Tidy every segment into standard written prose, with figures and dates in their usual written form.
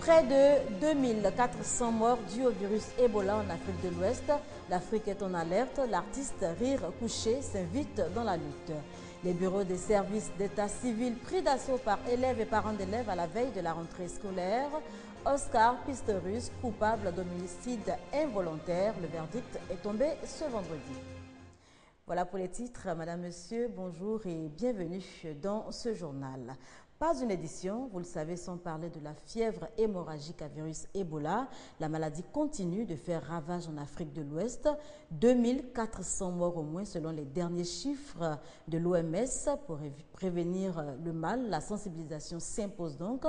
Près de 2400 morts dus au virus Ebola en Afrique de l'Ouest. L'Afrique est en alerte. L'artiste Rire Couché s'invite dans la lutte. Les bureaux des services d'état civil pris d'assaut par élèves et parents d'élèves à la veille de la rentrée scolaire. Oscar Pistorius, coupable d'homicide involontaire. Le verdict est tombé ce vendredi. Voilà pour les titres. Madame, Monsieur, bonjour et bienvenue dans ce journal. Pas une édition, vous le savez, sans parler de la fièvre hémorragique à virus Ebola. La maladie continue de faire ravage en Afrique de l'Ouest. 2400 morts au moins selon les derniers chiffres de l'OMS. Pour prévenir le mal, la sensibilisation s'impose donc.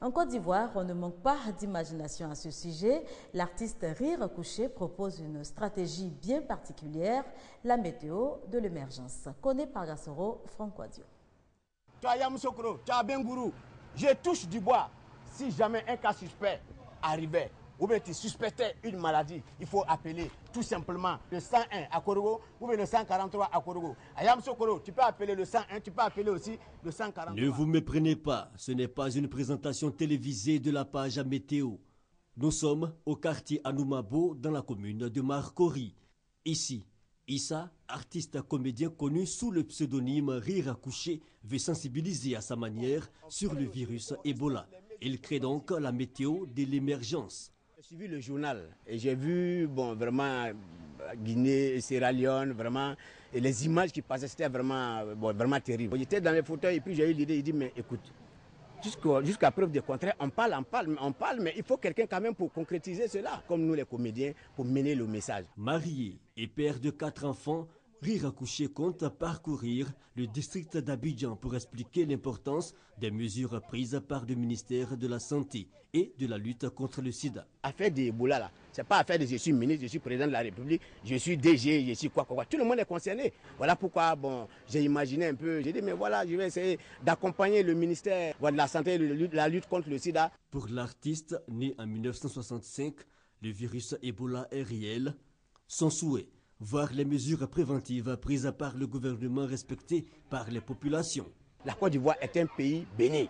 En Côte d'Ivoire, on ne manque pas d'imagination à ce sujet. L'artiste Rire Couché propose une stratégie bien particulière, la météo de l'émergence. Connaît par Gassoro, Franck Wadio. Je touche du bois. Si jamais un cas suspect arrivait, ou bien tu suspectais une maladie, il faut appeler tout simplement le 101 à Korogo ou bien le 143 à Korogo. Ayam Sokoro, tu peux appeler le 101, tu peux appeler aussi le 143. Ne vous méprenez pas, ce n'est pas une présentation télévisée de la page à météo. Nous sommes au quartier Anoumabo dans la commune de Marcory. Ici, Issa, artiste comédien connu sous le pseudonyme Rire Couché, veut sensibiliser à sa manière sur le virus Ebola. Il crée donc la météo de l'émergence. J'ai suivi le journal et j'ai vu vraiment Guinée, Sierra Leone, vraiment, et les images qui passaient, c'était vraiment terrible. J'étais dans les fauteuils et puis j'ai eu l'idée, il dit mais écoute, jusqu'à preuve du contraire, on parle, mais il faut quelqu'un quand même pour concrétiser cela, comme nous les comédiens, pour mener le message. Marié et père de 4 enfants, Rire Couché compte parcourir le district d'Abidjan pour expliquer l'importance des mesures prises par le ministère de la Santé et de la lutte contre le sida. Affaire d'Ebola là, c'est pas affaire de je suis ministre, je suis président de la République, je suis DG, je suis quoi. Tout le monde est concerné. Voilà pourquoi j'ai imaginé un peu, j'ai dit mais voilà, je vais essayer d'accompagner le ministère de la Santé et de la lutte contre le sida. Pour l'artiste né en 1965, le virus Ebola est réel. Son souhait, voir les mesures préventives prises par le gouvernement respectées par les populations. La Côte d'Ivoire est un pays béni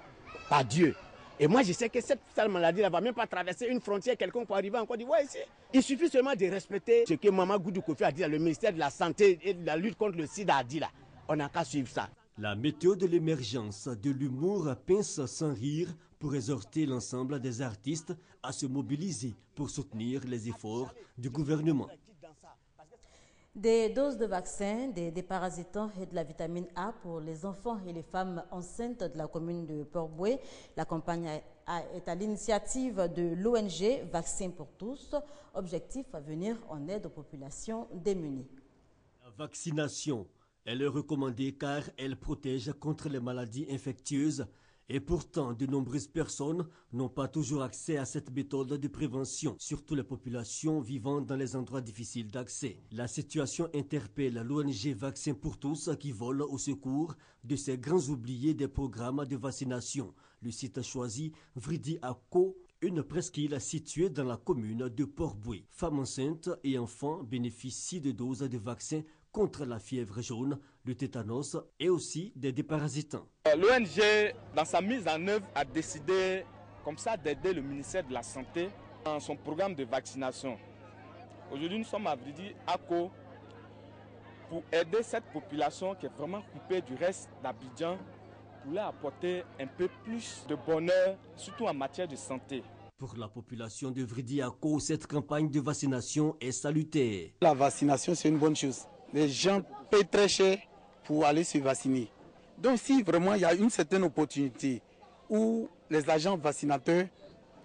par Dieu. Et moi, je sais que cette sale maladie ne va même pas traverser une frontière quelconque pour arriver en Côte d'Ivoire ici. Il suffit seulement de respecter ce que Maman Goudou Kofi a dit, le ministère de la Santé et de la lutte contre le sida a dit là. On n'a qu'à suivre ça. La météo de l'émergence, de l'humour pince sans rire pour exhorter l'ensemble des artistes à se mobiliser pour soutenir les efforts du gouvernement. Des doses de vaccins, des déparasitants et de la vitamine A pour les enfants et les femmes enceintes de la commune de Port-Boué. La campagne est à l'initiative de l'ONG Vaccins pour tous. Objectif à venir en aide aux populations démunies. La vaccination, elle est recommandée car elle protège contre les maladies infectieuses. Et pourtant, de nombreuses personnes n'ont pas toujours accès à cette méthode de prévention, surtout les populations vivant dans les endroits difficiles d'accès. La situation interpelle l'ONG Vaccins pour tous qui vole au secours de ces grands oubliés des programmes de vaccination. Le site choisi, Vridi Ako, une presqu'île située dans la commune de Port-Boué. Femmes enceintes et enfants bénéficient de doses de vaccins contre la fièvre jaune, le tétanos et aussi des déparasitants. L'ONG, dans sa mise en œuvre, a décidé comme ça d'aider le ministère de la Santé dans son programme de vaccination. Aujourd'hui, nous sommes à Vridi Ako pour aider cette population qui est vraiment coupée du reste d'Abidjan pour leur apporter un peu plus de bonheur, surtout en matière de santé. Pour la population de Vridi Ako, cette campagne de vaccination est salutaire. La vaccination, c'est une bonne chose. Les gens payent très cher pour aller se vacciner. Donc si vraiment il y a une certaine opportunité où les agents vaccinateurs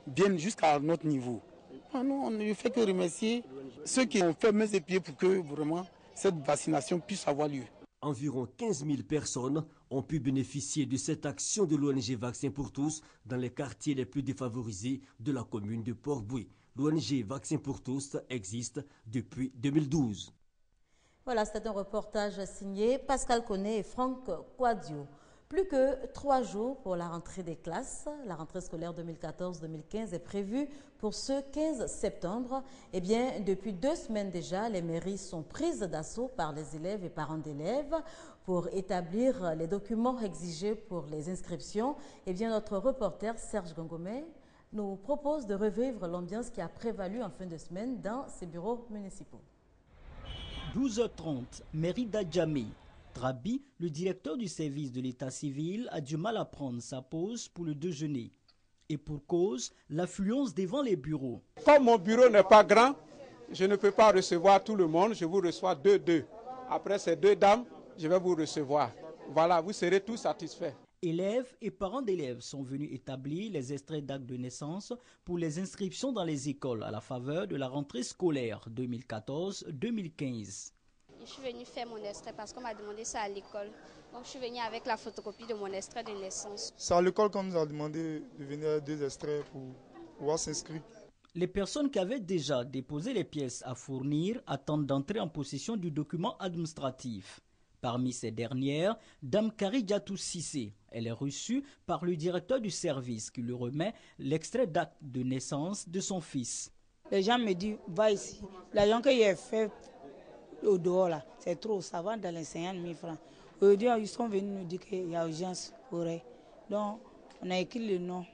viennent jusqu'à notre niveau, nous, on ne fait que remercier ceux qui ont fait main et pieds pour que vraiment cette vaccination puisse avoir lieu. Environ 15 000 personnes ont pu bénéficier de cette action de l'ONG Vaccins pour tous dans les quartiers les plus défavorisés de la commune de Port-Boué. L'ONG Vaccins pour tous existe depuis 2012. Voilà, c'est un reportage signé Pascal Koné et Franck Quadio. Plus que 3 jours pour la rentrée des classes. La rentrée scolaire 2014-2015 est prévue pour ce 15 septembre. Eh bien, depuis 2 semaines déjà, les mairies sont prises d'assaut par les élèves et parents d'élèves pour établir les documents exigés pour les inscriptions. Eh bien, notre reporter Serge Gongomé nous propose de revivre l'ambiance qui a prévalu en fin de semaine dans ces bureaux municipaux. 12h30, mairie d'Adjamé. Trabi, le directeur du service de l'état civil, a du mal à prendre sa pause pour le déjeuner. Et pour cause, l'affluence devant les bureaux. Comme mon bureau n'est pas grand, je ne peux pas recevoir tout le monde, je vous reçois deux. Après ces deux dames, je vais vous recevoir. Voilà, vous serez tous satisfaits. Élèves et parents d'élèves sont venus établir les extraits d'actes de naissance pour les inscriptions dans les écoles à la faveur de la rentrée scolaire 2014-2015. Je suis venue faire mon extrait parce qu'on m'a demandé ça à l'école. Donc je suis venue avec la photocopie de mon extrait de naissance. C'est à l'école qu'on nous a demandé de venir avec 2 extraits pour pouvoir s'inscrire. Les personnes qui avaient déjà déposé les pièces à fournir attendent d'entrer en possession du document administratif. Parmi ces dernières, Dame Kari Diatou Sissé. Elle est reçue par le directeur du service qui lui remet l'extrait d'acte de naissance de son fils. Les gens me disent, va ici. L'argent que j'ai fait au dehors, là, c'est trop. Ça va dans les 50 000 francs. Aujourd'hui, ils sont venus nous dire qu'il y a urgence pour eux. Donc, on a écrit le nom.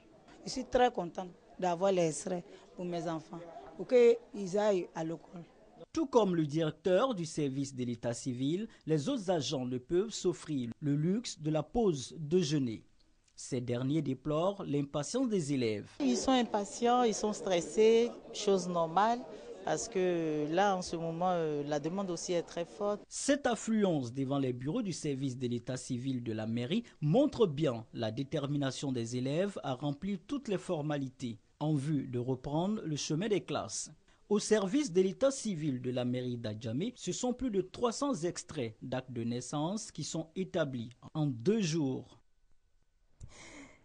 Je suis très contente d'avoir les extraits pour mes enfants, pour qu'ils aillent à l'école. Tout comme le directeur du service de l'état civil, les autres agents ne peuvent s'offrir le luxe de la pause déjeuner. Ces derniers déplorent l'impatience des élèves. Ils sont impatients, ils sont stressés, chose normale, parce que là, en ce moment, la demande aussi est très forte. Cette affluence devant les bureaux du service de l'état civil de la mairie montre bien la détermination des élèves à remplir toutes les formalités en vue de reprendre le chemin des classes. Au service de l'état civil de la mairie d'Adjamé, ce sont plus de 300 extraits d'actes de naissance qui sont établis en 2 jours.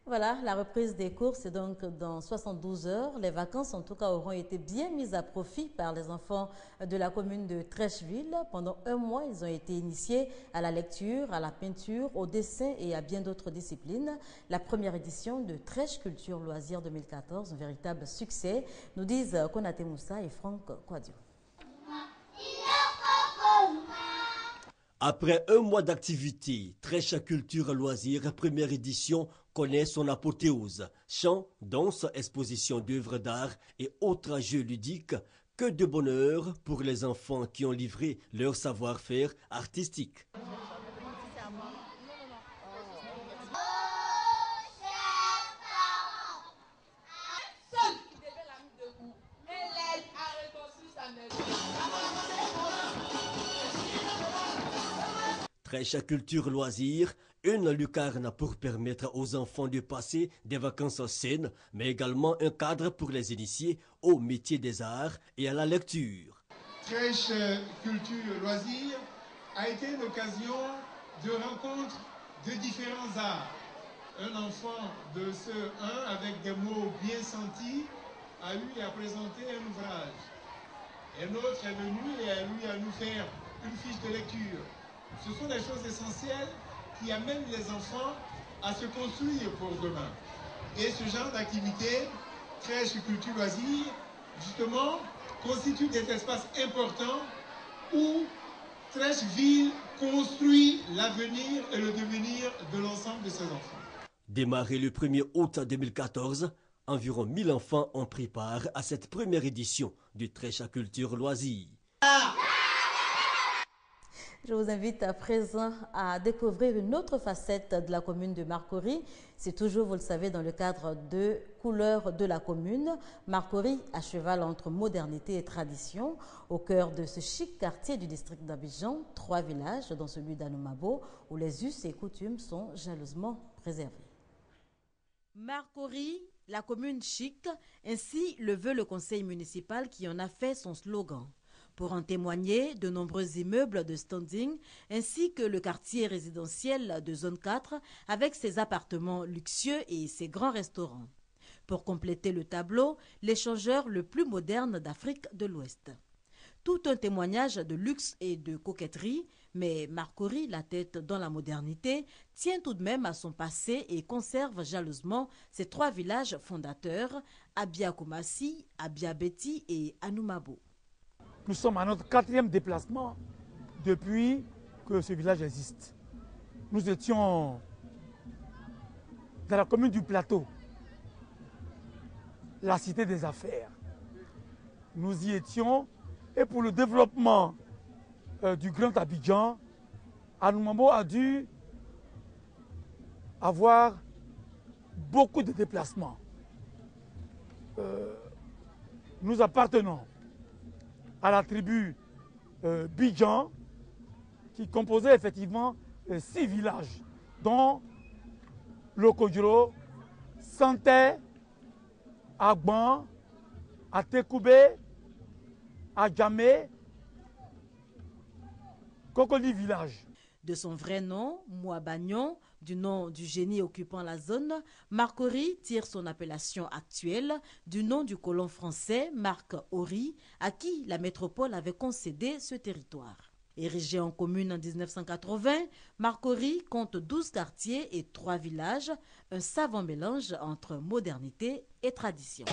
Voilà, la reprise des cours, c'est donc dans 72 heures. Les vacances, en tout cas, auront été bien mises à profit par les enfants de la commune de Trècheville. Pendant 1 mois, ils ont été initiés à la lecture, à la peinture, au dessin et à bien d'autres disciplines. La première édition de Trèche Culture Loisirs 2014, un véritable succès, nous disent Konaté Moussa et Franck Kouadio. Après 1 mois d'activité, Trèche Culture Loisirs, première édition, connaît son apothéose. Chants, danse, exposition d'œuvres d'art et autres jeux ludiques. Que de bonheur pour les enfants qui ont livré leur savoir-faire artistique. Trèche Culture Loisirs, une lucarne pour permettre aux enfants de passer des vacances saines, mais également un cadre pour les initier au métier des arts et à la lecture. Trèche Culture Loisirs a été l'occasion de rencontres de différents arts. Un enfant de ce 1 avec des mots bien sentis a eu à présenter un ouvrage. Un autre est venu et a eu à nous faire une fiche de lecture. Ce sont des choses essentielles qui amènent les enfants à se construire pour demain. Et ce genre d'activité, Trèche Culture Loisirs, justement, constitue des espaces importants où Trècheville construit l'avenir et le devenir de l'ensemble de ses enfants. Démarré le 1er août 2014, environ 1000 enfants ont pris part à cette première édition du Trèche Culture Loisirs. Je vous invite à présent à découvrir une autre facette de la commune de Marcory. C'est toujours, vous le savez, dans le cadre de Couleurs de la commune. Marcory, à cheval entre modernité et tradition, au cœur de ce chic quartier du district d'Abidjan, 3 villages, dont celui d'Anoumabo, où les us et coutumes sont jalousement préservés. Marcory, la commune chic, ainsi le veut le conseil municipal qui en a fait son slogan. Pour en témoigner, de nombreux immeubles de standing ainsi que le quartier résidentiel de zone 4 avec ses appartements luxueux et ses grands restaurants. Pour compléter le tableau, l'échangeur le plus moderne d'Afrique de l'Ouest. Tout un témoignage de luxe et de coquetterie, mais Marcory, la tête dans la modernité, tient tout de même à son passé et conserve jalousement ses 3 villages fondateurs, Abia Koumassi, Abia Beti et Anoumabo. Nous sommes à notre 4e déplacement depuis que ce village existe. Nous étions dans la commune du Plateau. la cité des affaires. Nous y étions et pour le développement du Grand Abidjan, Anoumambo a dû avoir beaucoup de déplacements. Nous appartenons à la tribu Bidjan qui composait effectivement 6 villages, dont Lokodjoro, Santé, Agban, Atekoubé, Adjamé, Kokoli village. De son vrai nom, Mouabagnon, du nom du génie occupant la zone, Marc Ory tire son appellation actuelle du nom du colon français Marc Ory, à qui la métropole avait concédé ce territoire. Érigé en commune en 1980, Marc Ory compte 12 quartiers et 3 villages, un savant mélange entre modernité et tradition.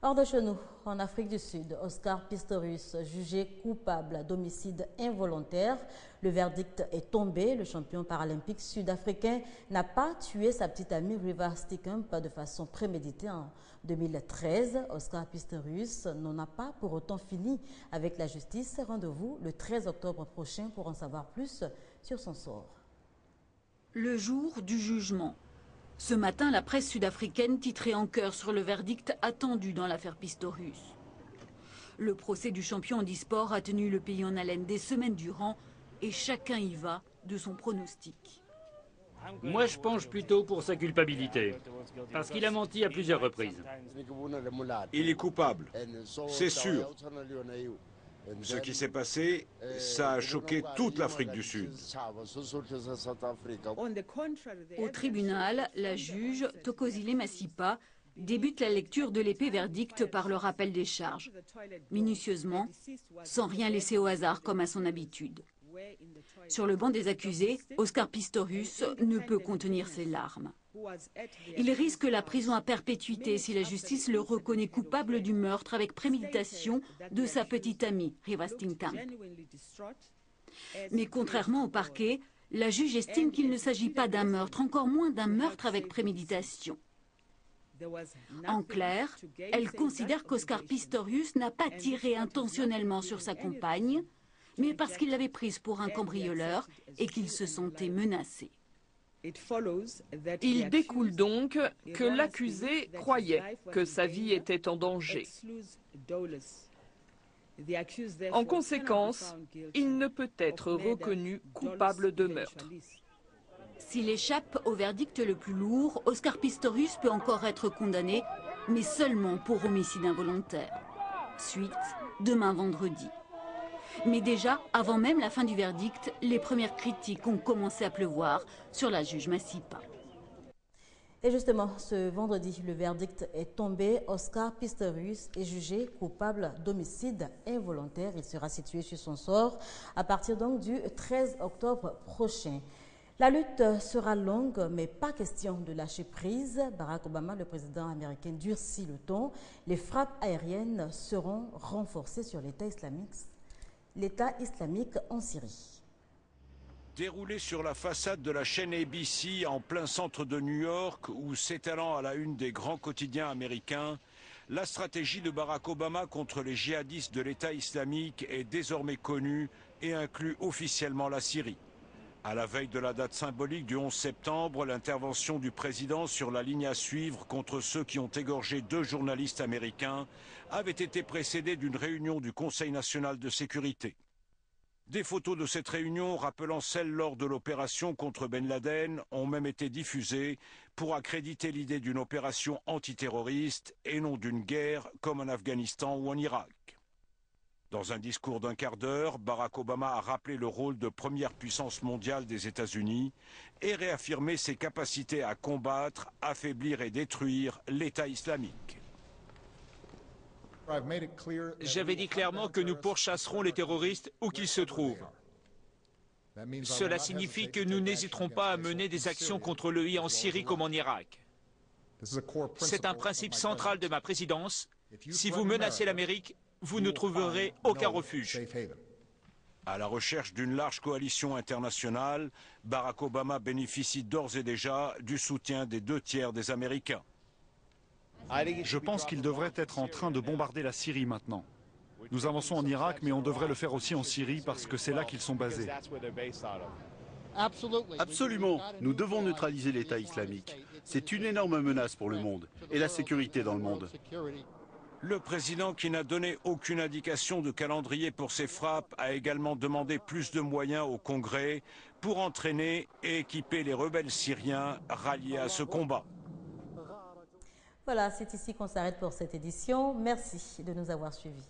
Hors de chez nous, en Afrique du Sud, Oscar Pistorius, jugé coupable d'homicide involontaire. Le verdict est tombé. Le champion paralympique sud-africain n'a pas tué sa petite amie Riva Steenkamp de façon préméditée en 2013. Oscar Pistorius n'en a pas pour autant fini avec la justice. Rendez-vous le 13 octobre prochain pour en savoir plus sur son sort. Le jour du jugement. Ce matin, la presse sud-africaine titrait en chœur sur le verdict attendu dans l'affaire Pistorius. Le procès du champion handisport a tenu le pays en haleine des semaines durant et chacun y va de son pronostic. Moi, je penche plutôt pour sa culpabilité, parce qu'il a menti à plusieurs reprises. Il est coupable, c'est sûr. Ce qui s'est passé, ça a choqué toute l'Afrique du Sud. Au tribunal, la juge Thokozile Masipa débute la lecture de l'épais verdict par le rappel des charges, minutieusement, sans rien laisser au hasard comme à son habitude. Sur le banc des accusés, Oscar Pistorius ne peut contenir ses larmes. Il risque la prison à perpétuité si la justice le reconnaît coupable du meurtre avec préméditation de sa petite amie, Riva Steenkamp. Mais contrairement au parquet, la juge estime qu'il ne s'agit pas d'un meurtre, encore moins d'un meurtre avec préméditation. En clair, elle considère qu'Oscar Pistorius n'a pas tiré intentionnellement sur sa compagne, mais parce qu'il l'avait prise pour un cambrioleur et qu'il se sentait menacé. Il découle donc que l'accusé croyait que sa vie était en danger. En conséquence, il ne peut être reconnu coupable de meurtre. S'il échappe au verdict le plus lourd, Oscar Pistorius peut encore être condamné, mais seulement pour homicide involontaire. Suite, demain vendredi. Mais déjà, avant même la fin du verdict, les premières critiques ont commencé à pleuvoir sur la juge Masipa. Et justement, ce vendredi, le verdict est tombé. Oscar Pistorius est jugé coupable d'homicide involontaire. Il sera situé sur son sort à partir donc du 13 octobre prochain. La lutte sera longue, mais pas question de lâcher prise. Barack Obama, le président américain, durcit le ton. Les frappes aériennes seront renforcées sur l'État islamique en Syrie. Déroulé sur la façade de la chaîne ABC en plein centre de New York, ou s'étalant à la une des grands quotidiens américains, la stratégie de Barack Obama contre les djihadistes de l'État islamique est désormais connue et inclut officiellement la Syrie. À la veille de la date symbolique du 11 septembre, l'intervention du président sur la ligne à suivre contre ceux qui ont égorgé 2 journalistes américains avait été précédée d'une réunion du Conseil national de sécurité. Des photos de cette réunion, rappelant celles lors de l'opération contre Ben Laden, ont même été diffusées pour accréditer l'idée d'une opération antiterroriste et non d'une guerre comme en Afghanistan ou en Irak. Dans un discours d'1 quart d'heure, Barack Obama a rappelé le rôle de première puissance mondiale des États-Unis et réaffirmé ses capacités à combattre, affaiblir et détruire l'État islamique. J'avais dit clairement que nous pourchasserons les terroristes où qu'ils se trouvent. Cela signifie que nous n'hésiterons pas à mener des actions contre l'EI en Syrie comme en Irak. C'est un principe central de ma présidence. Si vous menacez l'Amérique, vous ne trouverez aucun refuge. À la recherche d'une large coalition internationale, Barack Obama bénéficie d'ores et déjà du soutien des 2 tiers des Américains. Je pense qu'ils devraient être en train de bombarder la Syrie maintenant. Nous avançons en Irak, mais on devrait le faire aussi en Syrie parce que c'est là qu'ils sont basés. Absolument. Nous devons neutraliser l'État islamique. C'est une énorme menace pour le monde et la sécurité dans le monde. Le président, qui n'a donné aucune indication de calendrier pour ces frappes, a également demandé plus de moyens au Congrès pour entraîner et équiper les rebelles syriens ralliés à ce combat. Voilà, c'est ici qu'on s'arrête pour cette édition. Merci de nous avoir suivis.